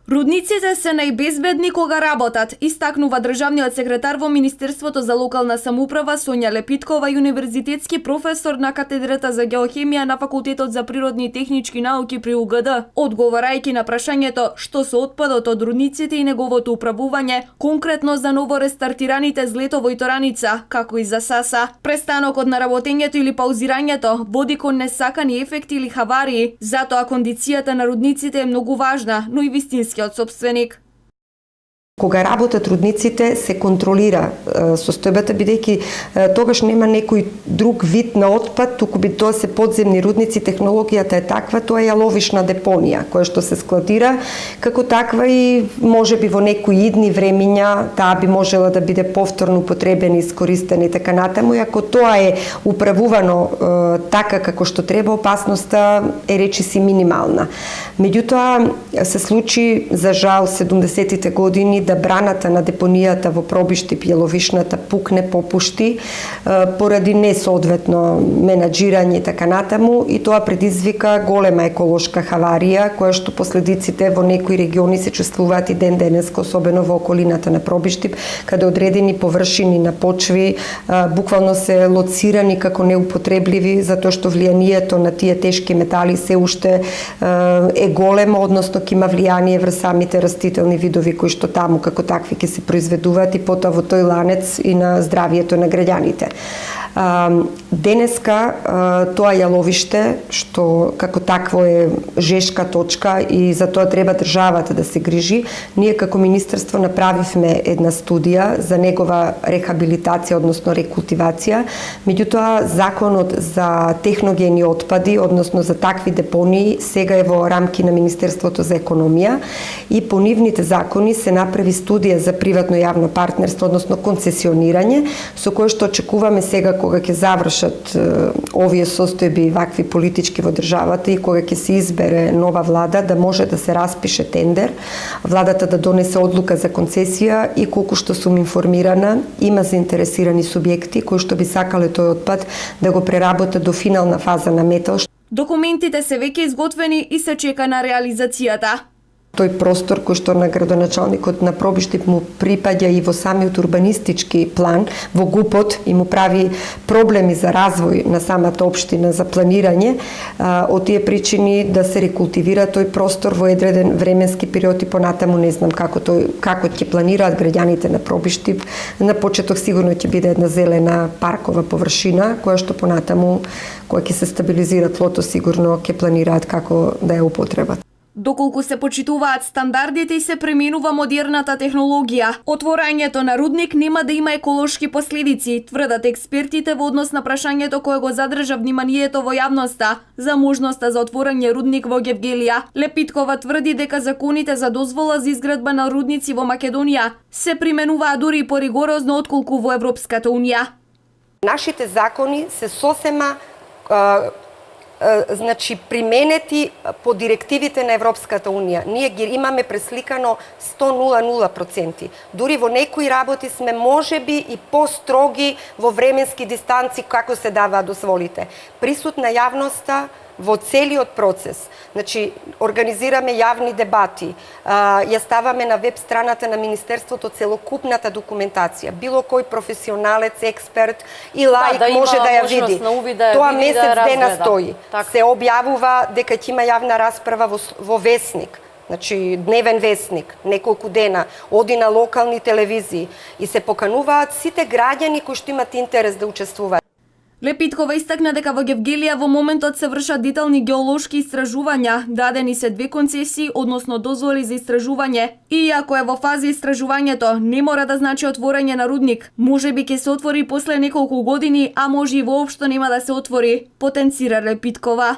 Рудниците се најбезбедни кога работат, истакнува државниот секретар во Министерството за локална самоуправа Сонја Лепиткова и универзитетски професор на катедрата за геохемија на Факултетот за природни и технички науки при УГД. Одговарајќи на прашањето што со отпадот од рудниците и неговото управување, конкретно за ново рестартираните Злето во Итораница, како и за Саса, престанокот на работењето или паузирањето води кон несакани ефекти или хаварии, затоа кондицијата на рудниците е многу важна, но и вистински од собственик. Кога работат рудниците, се контролира состојбата, бидејќи тогаш нема некој друг вид на отпад, туку би тоа се подземни рудници, технологијата е таква, тоа е јаловишна депонија, која што се складира, како таква и можеби во некои идни времиња, таа би можела да биде повторно употребена, искористена и така натаму, и ако тоа е управувано така како што треба, опасноста е речиси минимална. Меѓутоа, се случи, за жал, 70-тите години, да браната на депонијата во Пробиштип, јаловишната, пукне, попушти, поради несоодветно менаџирање и така натаму, и тоа предизвика голема еколошка хаварија, која што последиците во некои региони се чувствуваат и ден денеска, особено во околината на Пробиштип, каде одредени површини на почви буквално се лоцирани како неупотребливи, затоа што влијанието на тие тешки метали се уште е големо, односно ќе има влијание врз самите растителни видови кои што таму како такви ќе се произведуваат и потоа во тој ланец и на здравието на граѓаните. Денеска тоа јаловиште, што како такво е жешка точка и за тоа треба државата да се грижи, ние како Министерство направивме една студија за негова рехабилитација, односно рекултивација. Меѓутоа, законот за техногени отпади, односно за такви депонии, сега е во рамки на Министерството за економија и по нивните закони се направи студија за приватно-јавно партнерство, односно концесионирање, со кое што очекуваме сега кога ќе завршат овие состојби вакви политички во државата и кога ќе се избере нова влада, да може да се распише тендер, владата да донесе одлука за концесија и колку што сум информирана, има заинтересирани субјекти кои што би сакале тој отпад да го преработат до финална фаза на метал. Документите се веќе изготвени и се чека на реализацијата. Тој простор кој што на градоначалникот на Пробиштип му припаѓа и во самиот урбанистички план, во ГУПот и му прави проблеми за развој на самата општина за планирање, од тие причини да се рекултивира тој простор во одреден временски период и понатаму не знам како ќе планираат граѓаните на Пробиштип. На почеток сигурно ќе биде една зелена паркова површина, која што понатаму, која ќе се стабилизира тлото, сигурно ќе планираат како да ја употребат. Доколку се почитуваат стандардите и се пременува модерната технологија, отворањето на рудник нема да има еколошки последици, тврдат експертите во однос на прашањето кое го задржа вниманието во јавноста за можноста за отворање рудник во Гевгелија. Лепиткова тврди дека законите за дозвола за изградба на рудници во Македонија се применуваат дури и поригорозно отколку во Европската унија. Нашите закони се сосема применети по директивите на Европската унија. Ние ги имаме пресликано 100%. Дури во некои работи сме можеби и построги во временски дистанци како се даваат дозволите. Присутна јавноста во целиот процес. Организираме јавни дебати, ја ставаме на веб страната на Министерството целокупната документација. Било кој професионалец, експерт и лаик може да ја види. Тоа месец дена стои. Се објавува дека ќе има јавна расправа во Весник. Дневен весник, неколку дена, оди на локални телевизии и се покануваат сите граѓани кои што имат интерес да учествуваат. Лепиткова истакна дека во Гевгелија во моментот се вршат детални геолошки истражувања, дадени се 2 концесии, односно дозволи за истражување. И ако е во фаза истражувањето, не мора да значи отворање на рудник. Можеби ќе се отвори после неколку години, а може и воопшто нема да се отвори, потенцира Лепиткова.